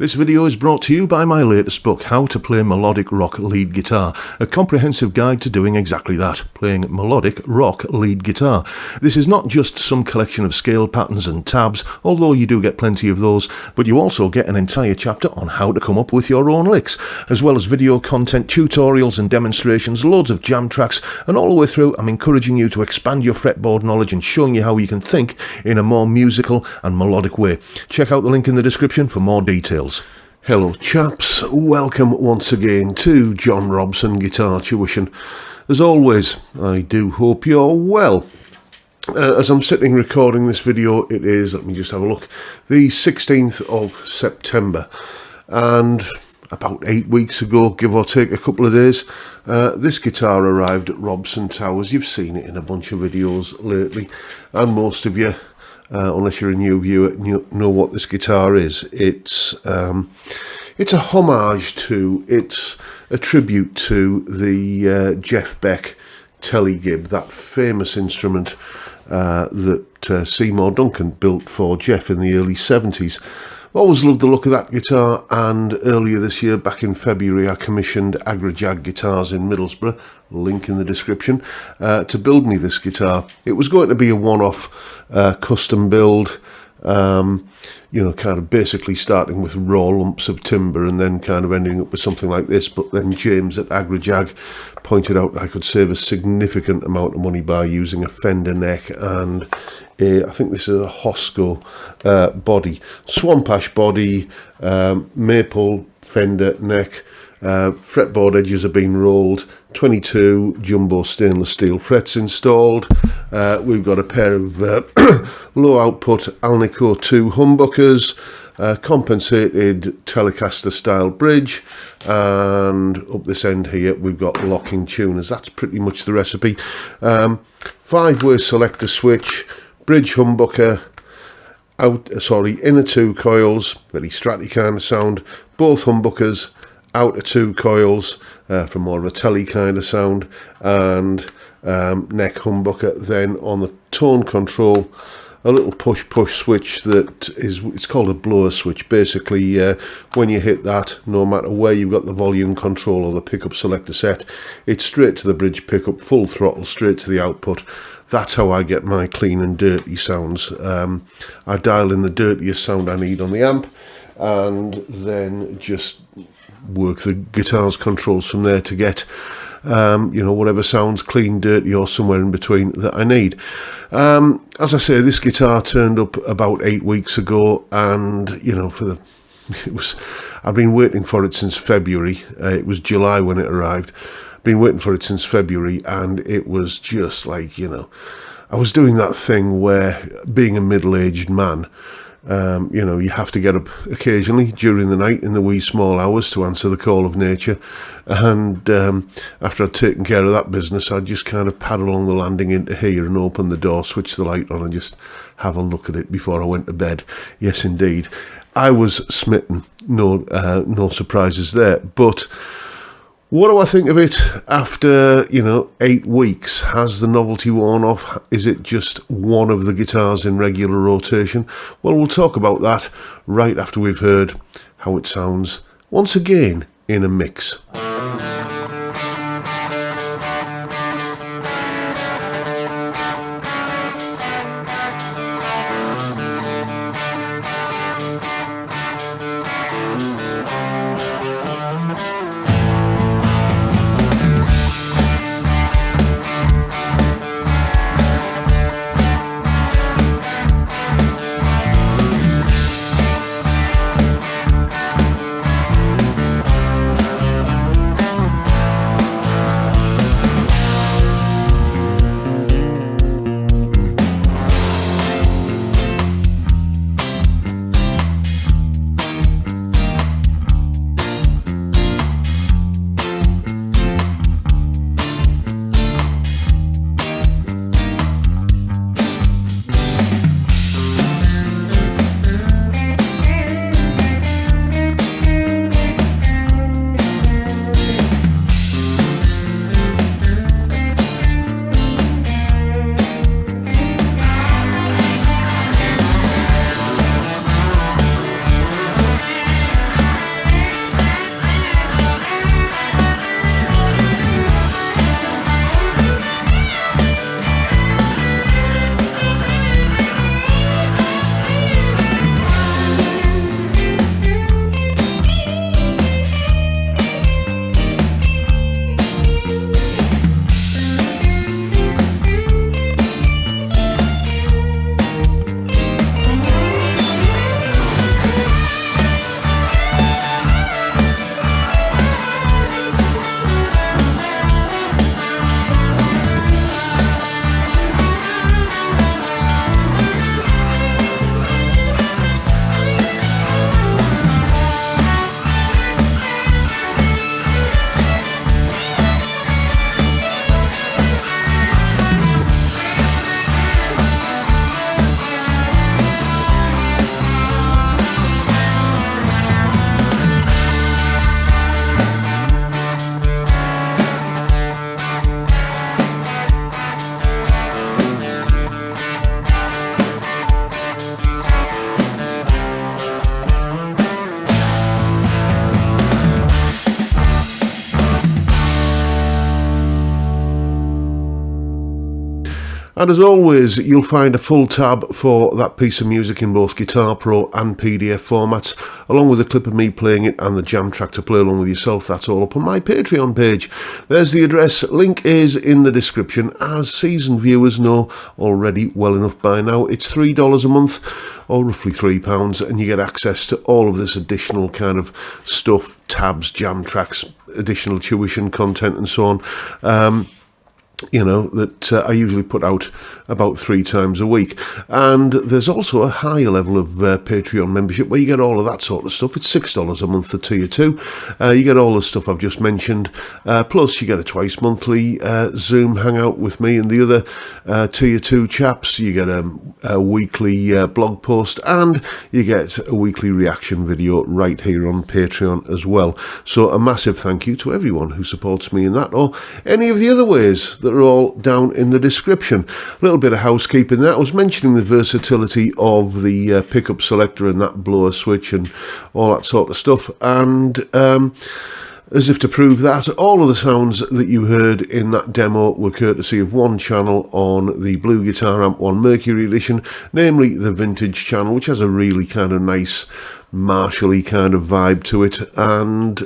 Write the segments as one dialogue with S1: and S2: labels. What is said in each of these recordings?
S1: This video is brought to you by my latest book, How to Play Melodic Rock Lead Guitar, a comprehensive guide to doing exactly that, playing melodic rock lead guitar. This is not just some collection of scale patterns and tabs, although you do get plenty of those, but you also get an entire chapter on how to come up with your own licks, as well as video content, tutorials and demonstrations, loads of jam tracks, and all the way through I'm encouraging you to expand your fretboard knowledge and showing you how you can think in a more musical and melodic way. Check out the link in the description for more details. Hello chaps, welcome once again to John Robson Guitar Tuition. As always, I do hope you're well. As I'm sitting recording this video, it is, let me just have a look, the 16th of September, and about 8 weeks ago, give or take a couple of days, this guitar arrived at Robson Towers. You've seen it in a bunch of videos lately, and most of you, unless you're a new viewer, know what this guitar is. It's a homage to, it's a tribute to the Jeff Beck Tele Gib, that famous instrument that Seymour Duncan built for Jeff in the early 70s. Always loved the look of that guitar, and earlier this year, back in February, I commissioned Agrajag Guitars in Middlesbrough, link in the description, to build me this guitar. It was going to be a one-off custom build, you know, kind of basically starting with raw lumps of timber and then kind of ending up with something like this. But then James at Agrajag pointed out I could save a significant amount of money by using a fender neck and I think this is a Hosco body, swamp ash body, maple fender neck, fretboard edges have been rolled, 22 jumbo stainless steel frets installed. We've got a pair of low output Alnico 2 humbuckers, compensated Telecaster style bridge, and up this end here we've got locking tuners. That's pretty much the recipe. 5-way selector switch, bridge humbucker, inner 2 coils, very stratty kind of sound, both humbuckers, outer 2 coils for more of a telly kind of sound, and neck humbucker. Then on the tone control, a little push switch that is, it's called a blower switch. Basically, when you hit that, no matter where you've got the volume control or the pickup selector set, it's straight to the bridge pickup, full throttle, straight to the output. That's how I get my clean and dirty sounds. I dial in the dirtiest sound I need on the amp, and then just work the guitar's controls from there to get you know, whatever sounds clean, dirty, or somewhere in between that I need. As I say, this guitar turned up about 8 weeks ago, and you know, I've been waiting for it since February. It was July when it arrived. Been waiting for it since February, and it was just like, you know, I was doing that thing where, being a middle-aged man, you know, you have to get up occasionally during the night in the wee small hours to answer the call of nature, and after I'd taken care of that business, I'd just kind of pad along the landing into here and open the door, switch the light on, and just have a look at it before I went to bed. Yes, indeed, I was smitten. No surprises there. But what do I think of it after, you know, 8 weeks? Has the novelty worn off? Is it just one of the guitars in regular rotation? Well, we'll talk about that right after we've heard how it sounds once again in a mix. And as always, you'll find a full tab for that piece of music in both Guitar Pro and PDF formats, along with a clip of me playing it and the jam track to play along with yourself. That's all up on my Patreon page. There's the address. Link is in the description. As seasoned viewers know already well enough by now, it's $3 a month, or roughly £3, and you get access to all of this additional kind of stuff, tabs, jam tracks, additional tuition content and so on. You know, that I usually put out about 3 times a week. And there's also a higher level of Patreon membership where you get all of that sort of stuff. It's $6 a month for tier 2. You get all the stuff I've just mentioned. Plus, you get a twice monthly Zoom hangout with me and the other tier 2 chaps. You get a weekly blog post, and you get a weekly reaction video right here on Patreon as well. So a massive thank you to everyone who supports me in that, or any of the other ways that are all down in the description. A little bit of housekeeping there. I was mentioning the versatility of the pickup selector and that blower switch and all that sort of stuff, and as if to prove that, all of the sounds that you heard in that demo were courtesy of one channel on the Blue Guitar Amp 1 Mercury Edition, namely the Vintage channel, which has a really kind of nice Marshall-y kind of vibe to it, and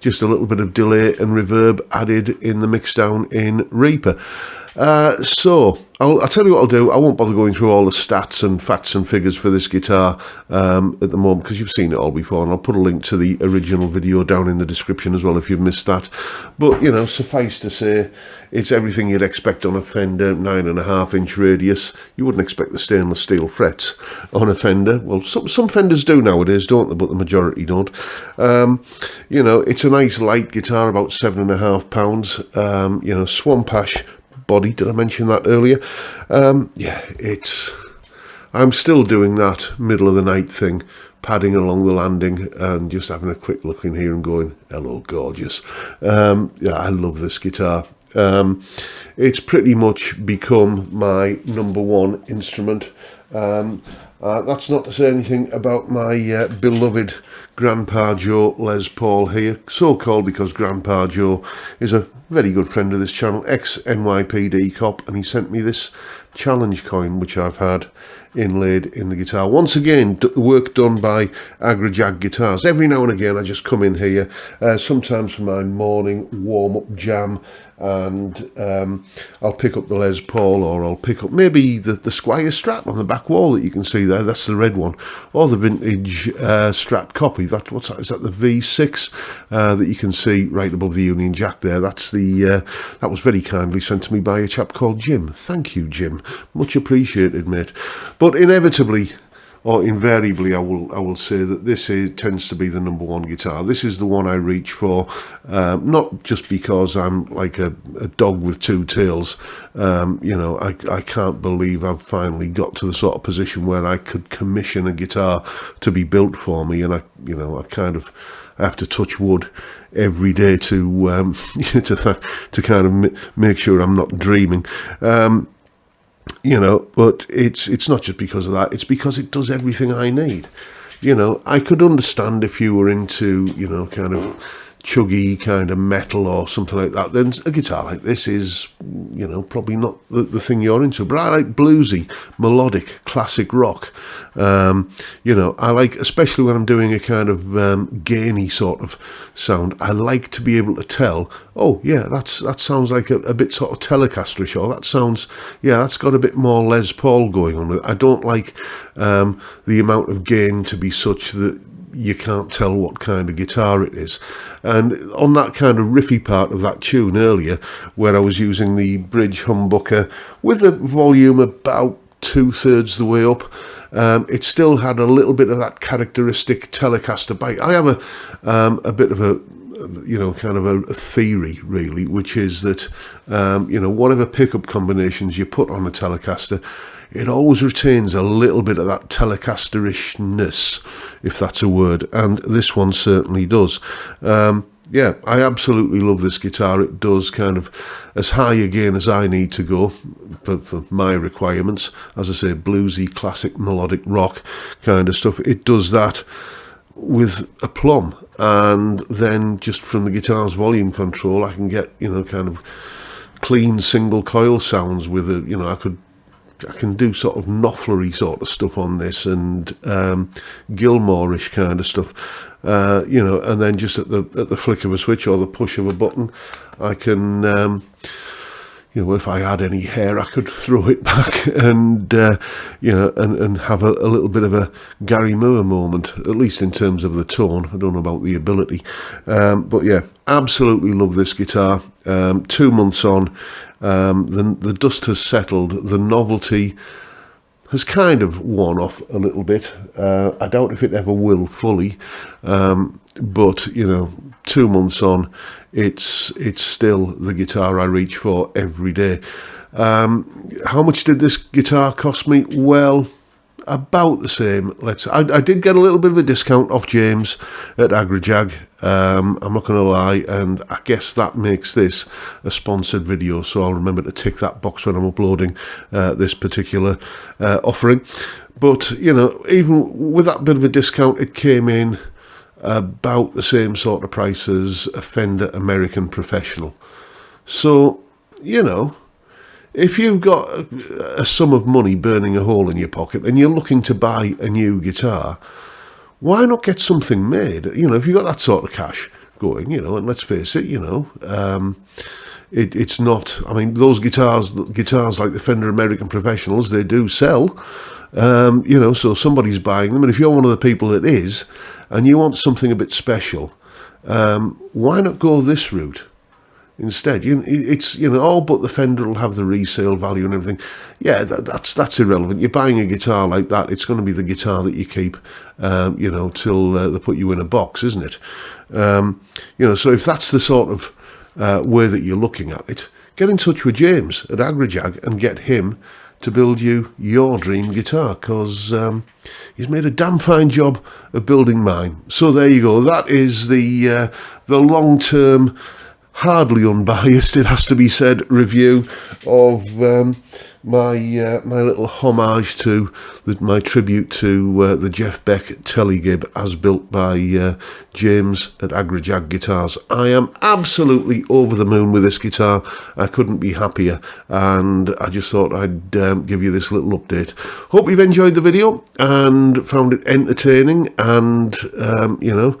S1: just a little bit of delay and reverb added in the mixdown in Reaper. So I'll tell you what I'll do. I won't bother going through all the stats and facts and figures for this guitar at the moment, because you've seen it all before, and I'll put a link to the original video down in the description as well if you've missed that. But, you know, suffice to say, it's everything you'd expect on a Fender 9.5-inch radius. You wouldn't expect the stainless steel frets on a Fender. Well, some Fenders do nowadays, don't they? But the majority don't. You know, it's a nice light guitar, about £7.5. You know, Swamp Ash body. Did I mention that earlier? Yeah, I'm still doing that middle of the night thing, padding along the landing and just having a quick look in here and going, hello, gorgeous. Yeah, I love this guitar. It's pretty much become my #1 instrument. That's not to say anything about my beloved Grandpa Joe Les Paul here, so called because Grandpa Joe is a very good friend of this channel, ex-NYPD cop, and he sent me this challenge coin, which I've had inlaid in the guitar. Once again, work done by Agrajag Guitars. Every now and again I just come in here, sometimes for my morning warm-up jam, and I'll pick up the Les Paul, or I'll pick up maybe the Squire Strat on the back wall that you can see there. That's the red one, or the vintage Strat copy. What's that? Is that the V6 that you can see right above the Union Jack there? That's the that was very kindly sent to me by a chap called Jim. Thank you, Jim. Much appreciated, mate. But inevitably, or invariably, I will say that this tends to be the #1 guitar. This is the one I reach for, not just because I'm like a dog with 2 tails. You know, I can't believe I've finally got to the sort of position where I could commission a guitar to be built for me, and I have to touch wood every day to to kind of make sure I'm not dreaming. You know, but it's not just because of that, it's because it does everything I need. You know, I could understand if you were into, you know, kind of chuggy kind of metal or something like that, then a guitar like this is, you know, probably not the thing you're into. But I like bluesy, melodic, classic rock. You know, I like, especially when I'm doing a kind of gainy sort of sound, I like to be able to tell, oh yeah, that sounds like a bit sort of Telecasterish, or that sounds, yeah, that's got a bit more Les Paul going on with it. I don't like the amount of gain to be such that you can't tell what kind of guitar it is. And on that kind of riffy part of that tune earlier, where I was using the bridge humbucker with the volume about 2/3 the way up, it still had a little bit of that characteristic Telecaster bite. I have a bit of a, you know, kind of a theory really, which is that you know, whatever pickup combinations you put on a Telecaster, it always retains a little bit of that Telecasterishness, if that's a word, and this one certainly does. Yeah, I absolutely love this guitar. It does kind of as high again as I need to go for my requirements. As I say, bluesy, classic, melodic rock kind of stuff. It does that with aplomb, and then just from the guitar's volume control, I can get, you know, kind of clean single coil sounds with a, you know, I can do sort of Knopflery sort of stuff on this, and Gilmore-ish kind of stuff, you know, and then just at the flick of a switch or the push of a button, I can, you know, if I had any hair, I could throw it back and, you know, and have a little bit of a Gary Moore moment, at least in terms of the tone. I don't know about the ability. But yeah, absolutely love this guitar. 2 months on, the dust has settled. The novelty has kind of worn off a little bit. I doubt if it ever will fully. But, you know, 2 months on, it's still the guitar I reach for every day. How much did this guitar cost me? Well, about the same. I did get a little bit of a discount off James at Agrajag. I'm not going to lie, and I guess that makes this a sponsored video, so I'll remember to tick that box when I'm uploading this particular offering. But, you know, even with that bit of a discount, it came in about the same sort of price as a Fender American Professional. So, you know, if you've got a sum of money burning a hole in your pocket and you're looking to buy a new guitar, why not get something made? You know, if you've got that sort of cash going, you know, and let's face it, you know, it's not, I mean, those guitars like the Fender American Professionals, they do sell, you know, so somebody's buying them. And if you're one of the people that is, and you want something a bit special, why not go this route instead? It's, you know, oh, but the Fender will have the resale value and everything. Yeah, that's irrelevant. You're buying a guitar like that, it's going to be the guitar that you keep, you know, till they put you in a box, isn't it? You know, so if that's the sort of way that you're looking at it, get in touch with James at Agrajag and get him to build you your dream guitar, because he's made a damn fine job of building mine. So there you go. That is the long-term, hardly unbiased, it has to be said, review of my little homage to my tribute to the Jeff Beck Tele Gib as built by James at Agrajag Guitars. I am absolutely over the moon with this guitar. I couldn't be happier, and I just thought I'd give you this little update. Hope you've enjoyed the video and found it entertaining, and you know,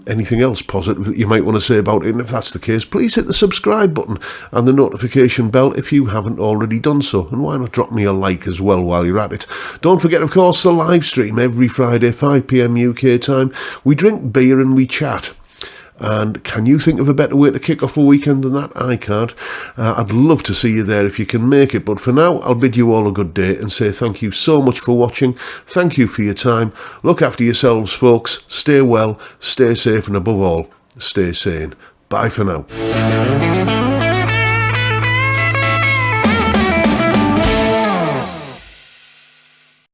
S1: anything else positive that you might want to say about it. And if that's the case, please hit the subscribe button and the notification bell if you haven't already done so. And why not drop me a like as well while you're at it. Don't forget, of course, the live stream every Friday, 5 PM UK time. We drink beer and we chat. And can you think of a better way to kick off a weekend than that? I can't. I'd love to see you there if you can make it. But for now, I'll bid you all a good day and say thank you so much for watching. Thank you for your time. Look after yourselves, folks. Stay well, stay safe, and above all, stay sane. Bye for now.